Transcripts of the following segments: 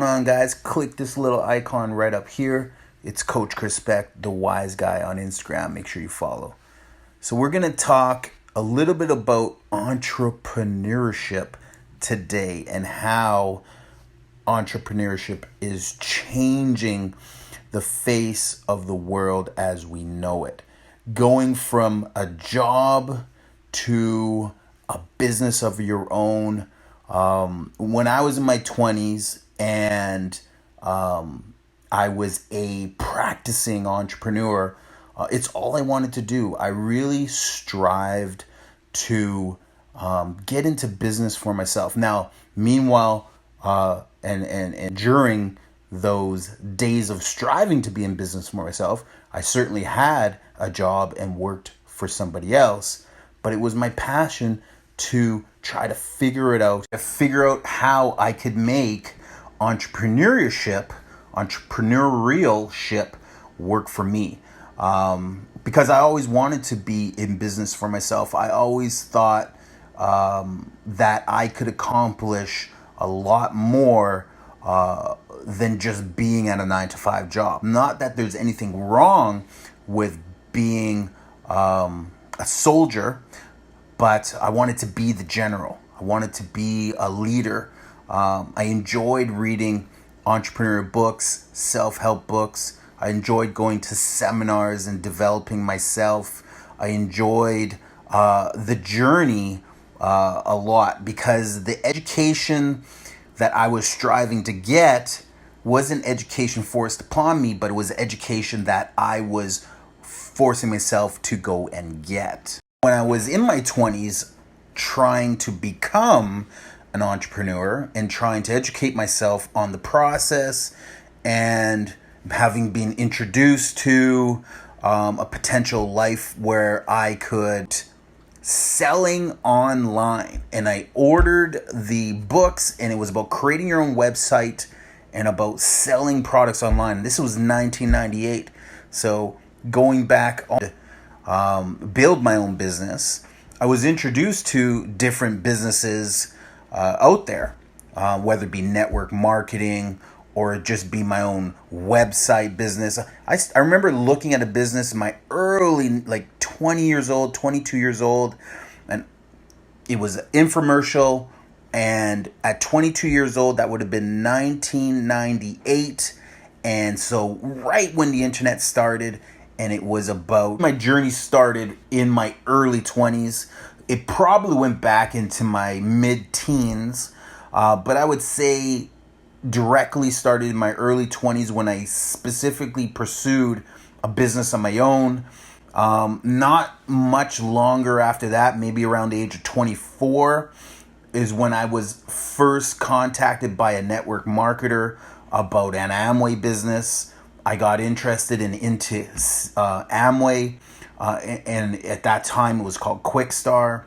on, guys? Click this little icon right up here. It's Coach Chris Beck, the wise guy on Instagram. Make sure you follow. So we're going to talk a little bit about entrepreneurship today and how entrepreneurship is changing the face of the world as we know it. Going from a job to a business of your own. When I was in my 20s and I was a practicing entrepreneur, it's all I wanted to do. I really strived to get into business for myself. Now, meanwhile, and during those days of striving to be in business for myself, I certainly had a job and worked for somebody else, but it was my passion to try to figure out how I could make entrepreneurship work for me. Because I always wanted to be in business for myself. I always thought that I could accomplish a lot more than just being at a 9-to-5 job. Not that there's anything wrong with being a soldier, but I wanted to be the general. I wanted to be a leader. I enjoyed reading entrepreneurial books, self-help books. I enjoyed going to seminars and developing myself. I enjoyed the journey a lot because the education that I was striving to get wasn't education forced upon me, but it was education that I was forcing myself to go and get. When I was in my 20s trying to become an entrepreneur and trying to educate myself on the process and having been introduced to a potential life where I could selling online, and I ordered the books, and it was about creating your own website and about selling products online. This was 1998, so going back on build my own business, I was introduced to different businesses out there, whether it be network marketing or just be my own website business. I remember looking at a business in my early, 20 years old, 22 years old, and it was an infomercial. And at 22 years old, that would have been 1998. And so right when the internet started, and it was about, my journey started in my early 20s. It probably went back into my mid-teens, but I would say directly started in my early 20s when I specifically pursued a business on my own. Not much longer after that, maybe around the age of 24, is when I was first contacted by a network marketer about an Amway business. I got interested into Amway, and at that time it was called Quickstar.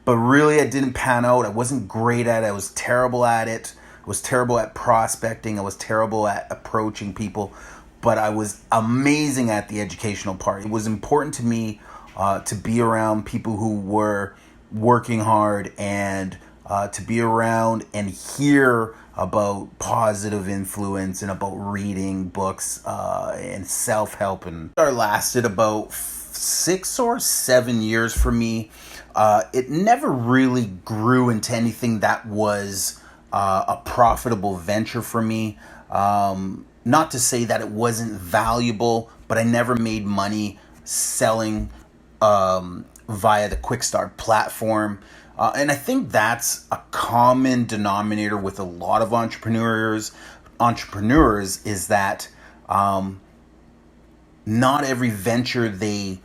But really, it didn't pan out. I wasn't great at it. I was terrible at it. I was terrible at prospecting. I was terrible at approaching people. But I was amazing at the educational part. It was important to me to be around people who were working hard and to be around and hear about positive influence and about reading books and self-help. And it lasted about 6 or 7 years for me. It never really grew into anything that was a profitable venture for me. Not to say that it wasn't valuable, but I never made money selling via the Quickstar platform. And I think that's a common denominator with a lot of entrepreneurs is that not every venture they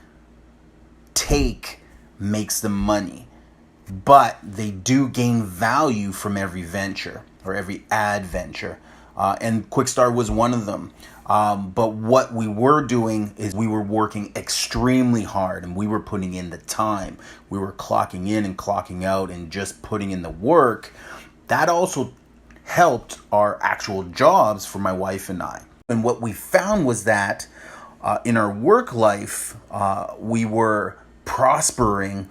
take makes them money, but they do gain value from every venture or every ad venture. And Quickstar was one of them. But what we were doing is we were working extremely hard, and we were putting in the time. We were clocking in and clocking out and just putting in the work. That also helped our actual jobs for my wife and I. And what we found was that in our work life, we were prospering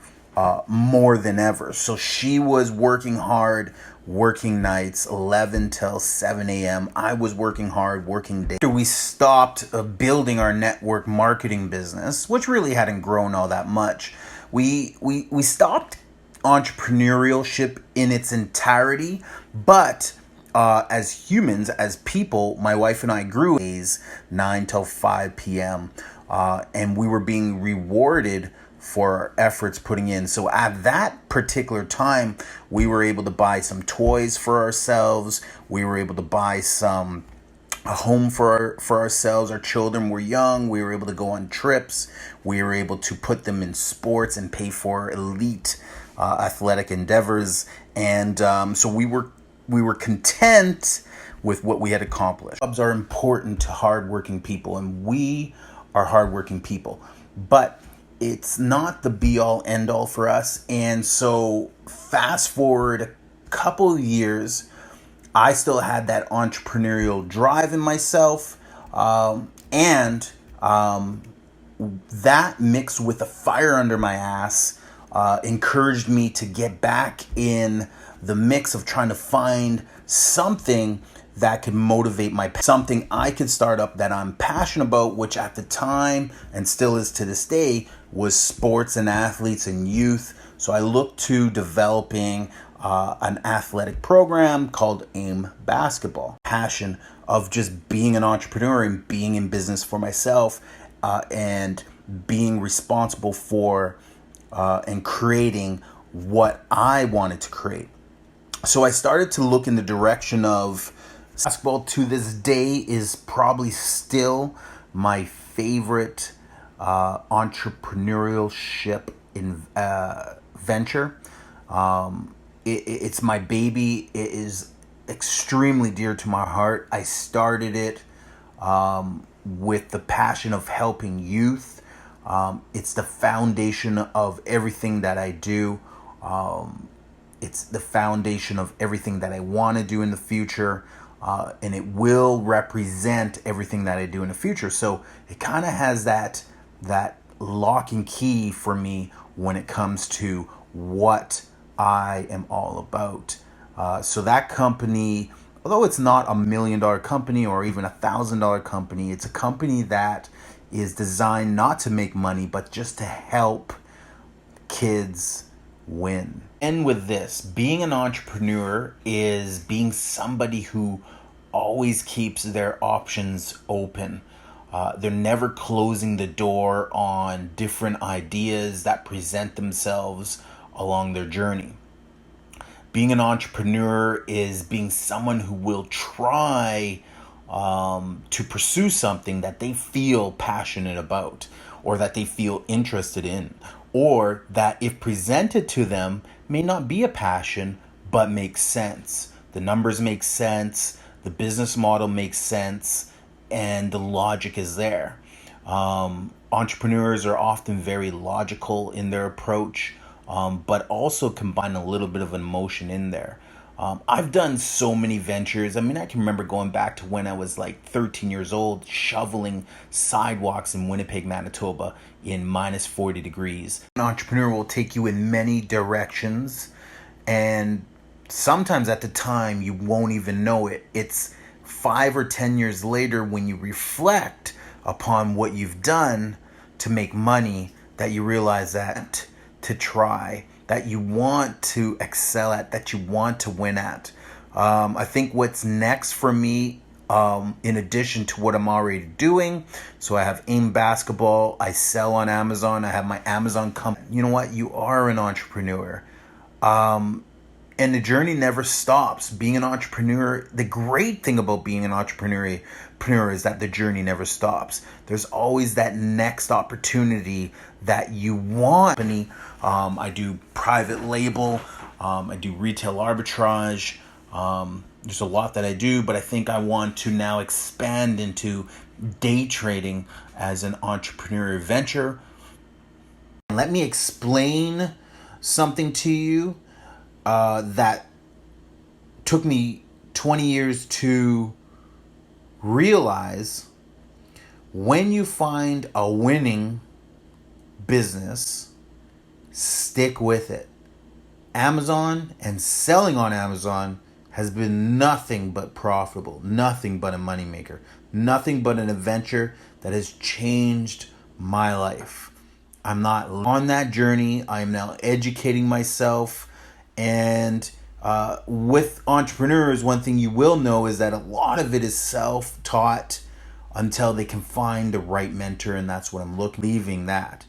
more than ever. So she was working hard working nights, 11 till 7 a.m. I was working hard, working day. After we stopped building our network marketing business, which really hadn't grown all that much, we stopped entrepreneurship in its entirety. But as humans, as people, my wife and I grew days 9 till 5 p.m. And we were being rewarded for our efforts putting in. So at that particular time, we were able to buy some toys for ourselves. We were able to buy a home for ourselves. Our children were young. We were able to go on trips. We were able to put them in sports and pay for elite athletic endeavors. And so we were content with what we had accomplished. Jobs are important to hardworking people, and we are hardworking people. But it's not the be-all, end-all for us. And so fast forward a couple of years, I still had that entrepreneurial drive in myself. And that mixed with a fire under my ass encouraged me to get back in the mix of trying to find something that could motivate something I could start up that I'm passionate about, which at the time and still is to this day was sports and athletes and youth. So I looked to developing an athletic program called AIM Basketball. Passion of just being an entrepreneur and being in business for myself and being responsible for and creating what I wanted to create. So I started to look in the direction of basketball. To this day is probably still my favorite entrepreneurship venture. It's my baby. It is extremely dear to my heart. I started it with the passion of helping youth. It's the foundation of everything that I do. It's the foundation of everything that I want to do in the future. And it will represent everything that I do in the future. So it kind of has that lock and key for me when it comes to what I am all about. So that company, although it's not $1 million company or even $1,000 company, it's a company that is designed not to make money, but just to help kids win. And with this, being an entrepreneur is being somebody who always keeps their options open. They're never closing the door on different ideas that present themselves along their journey. Being an entrepreneur is being someone who will try to pursue something that they feel passionate about, or that they feel interested in, or that if presented to them may not be a passion but makes sense. The numbers make sense, the business model makes sense, and the logic is there. Entrepreneurs are often very logical in their approach, but also combine a little bit of emotion in there. I've done so many ventures. I mean, I can remember going back to when I was like 13 years old, shoveling sidewalks in Winnipeg, Manitoba in minus 40 degrees. An entrepreneur will take you in many directions, and sometimes at the time you won't even know it. It's 5 or 10 years later when you reflect upon what you've done to make money that you realize that to try, that you want to excel at, that you want to win at. I think what's next for me, in addition to what I'm already doing, so I have AIM Basketball, I sell on Amazon, I have my Amazon company. You know what? You are an entrepreneur. And the journey never stops. Being an entrepreneur, the great thing about being an entrepreneur is that the journey never stops. There's always that next opportunity that you want. I do private label. I do retail arbitrage. There's a lot that I do, but I think I want to now expand into day trading as an entrepreneurial venture. Let me explain something to you that took me 20 years to realize. When you find a winning business, stick with it. Amazon and selling on Amazon has been nothing but profitable, nothing but a moneymaker, nothing but an adventure that has changed my life. I'm not on that journey. I am now educating myself. And with entrepreneurs, one thing you will know is that a lot of it is self-taught until they can find the right mentor. And that's what I'm leaving that.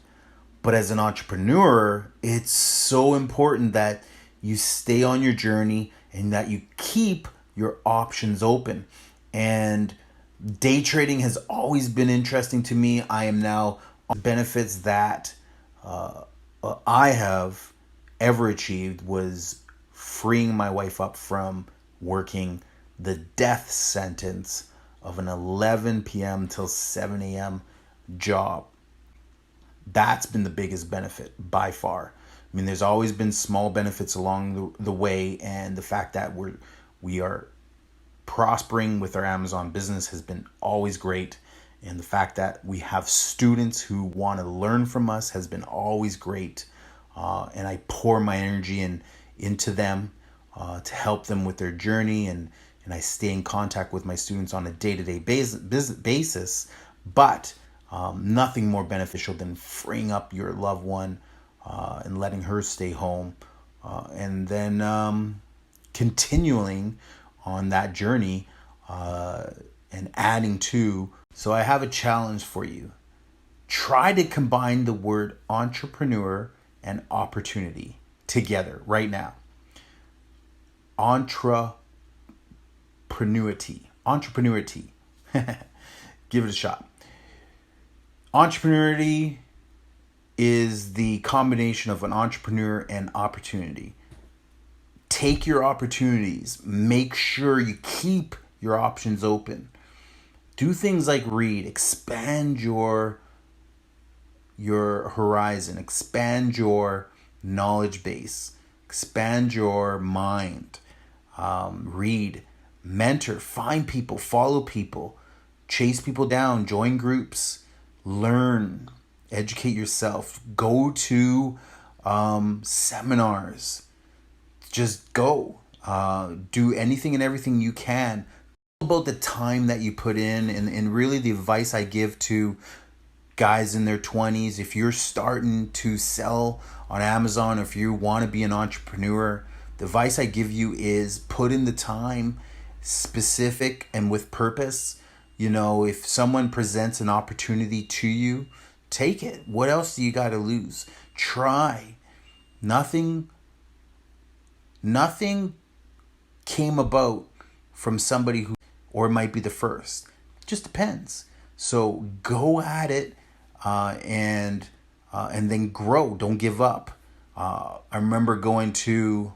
But as an entrepreneur, it's so important that you stay on your journey and that you keep your options open. And day trading has always been interesting to me. I am now on benefits that I have ever achieved was freeing my wife up from working the death sentence of an 11 p.m. till 7 a.m. job. That's been the biggest benefit by far. I mean, there's always been small benefits along the way, and the fact that we are prospering with our Amazon business has been always great. And the fact that we have students who want to learn from us has been always great. And I pour my energy into them to help them with their journey, and I stay in contact with my students on a day-to-day basis. But nothing more beneficial than freeing up your loved one and letting her stay home, and then continuing on that journey and adding to. So I have a challenge for you. Try to combine the word entrepreneur and opportunity together right now. Entrepreneurity. Give it a shot. Entrepreneurity is the combination of an entrepreneur and opportunity. Take your opportunities. Make sure you keep your options open. Do things like read. Expand your horizon. Expand your knowledge base. Expand your mind. Read. Mentor. Find people. Follow people. Chase people down. Join groups. Learn. Educate yourself. Go to seminars. Just go. Do anything and everything you can. About the time that you put in, and really the advice I give to guys in their 20s, if you're starting to sell on Amazon, or if you want to be an entrepreneur, the advice I give you is put in the time, specific and with purpose. You know, if someone presents an opportunity to you, take it. What else do you got to lose? Try. Nothing came about from somebody who, or it might be the first. It just depends. So go at it, and then grow. Don't give up. I remember going to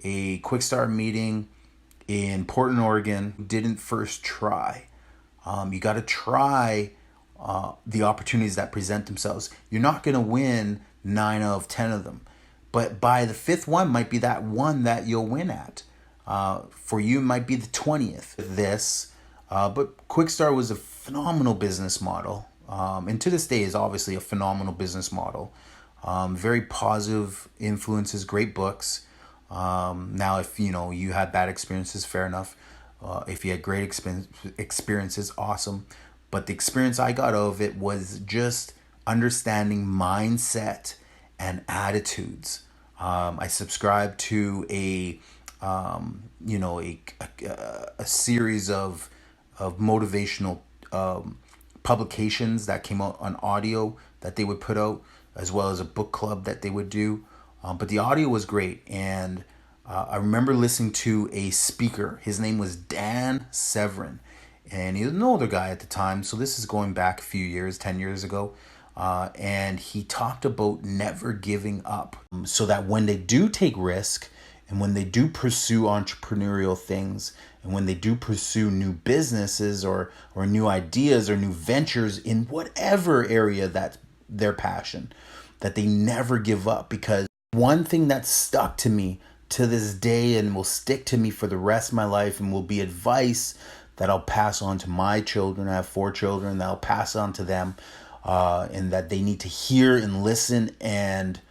a quick start meeting in Portland, Oregon. Didn't first try. You got to try the opportunities that present themselves. You're not going to win 9 out of 10 of them, but by the 5th one might be that one that you'll win at. For you, it might be the 20th. But Quickstar was a phenomenal business model, and to this day is obviously a phenomenal business model. Very positive influences, great books. Now, if you had bad experiences, fair enough. If you had great experiences, awesome. But the experience I got out of it was just understanding mindset and attitudes. I subscribed to a series of motivational publications that came out on audio that they would put out, as well as a book club that they would do. But the audio was great, and I remember listening to a speaker. His name was Dan Severin, and he was an older guy at the time, so this is going back a few years, 10 years ago. And he talked about never giving up, so that when they do take risk, and when they do pursue entrepreneurial things, and when they do pursue new businesses or new ideas or new ventures in whatever area that's their passion, that they never give up. Because one thing that stuck to me to this day and will stick to me for the rest of my life, and will be advice that I'll pass on to my children. I have 4 children that I'll pass on to them, and that they need to hear and listen and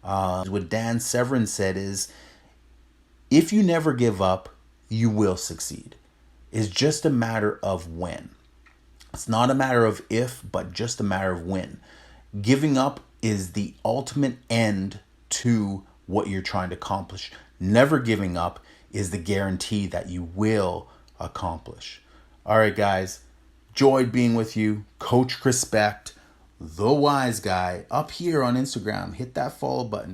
What Dan Severin said is, if you never give up, you will succeed. It's just a matter of when. It's not a matter of if, but just a matter of when. Giving up is the ultimate end to what you're trying to accomplish. Never giving up is the guarantee that you will accomplish. All right, guys. Enjoyed being with you. Coach Respect, the wise guy, up here on Instagram. Hit that follow button.